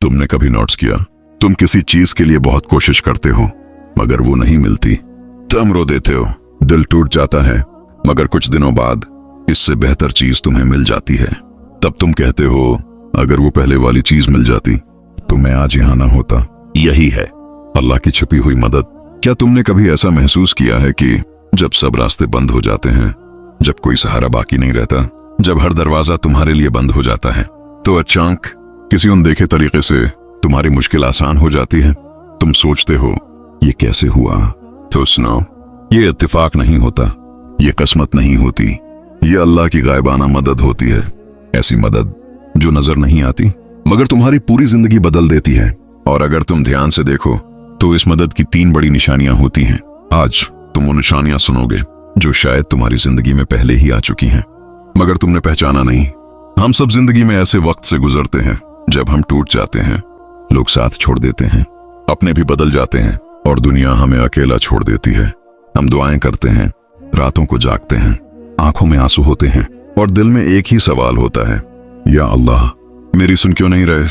तुमने कभी नोट्स किया, तुम किसी चीज के लिए बहुत कोशिश करते हो मगर वो नहीं मिलती, तुम रो देते हो, दिल टूट जाता है, मगर कुछ दिनों बाद इससे बेहतर चीज तुम्हें मिल जाती है। तब तुम कहते हो अगर वो पहले वाली चीज मिल जाती तो मैं आज यहां ना होता। यही है अल्लाह की छिपी हुई मदद। क्या तुमने कभी ऐसा महसूस किया है कि जब सब रास्ते बंद हो जाते हैं, जब कोई सहारा बाकी नहीं रहता, जब हर दरवाजा तुम्हारे लिए बंद हो जाता है, तो अचानक किसी अनदेखे तरीके से तुम्हारी मुश्किल आसान हो जाती है? तुम सोचते हो ये कैसे हुआ? तो सुनो, ये इत्तेफाक नहीं होता, ये किस्मत नहीं होती, ये अल्लाह की गायबाना मदद होती है। ऐसी मदद जो नजर नहीं आती मगर तुम्हारी पूरी जिंदगी बदल देती है। और अगर तुम ध्यान से देखो तो इस मदद की 3 बड़ी निशानियां होती हैं। आज तुम वो निशानियां सुनोगे जो शायद तुम्हारी जिंदगी में पहले ही आ चुकी हैं मगर तुमने पहचाना नहीं। हम सब जिंदगी में ऐसे वक्त से गुजरते हैं जब हम टूट जाते हैं, लोग साथ छोड़ देते हैं, अपने भी बदल जाते हैं और दुनिया हमें अकेला छोड़ देती है। हम दुआएं करते हैं, रातों को जागते हैं, आंखों में आंसू होते हैं और दिल में एक ही सवाल होता है, या अल्लाह मेरी सुन क्यों नहीं रहे?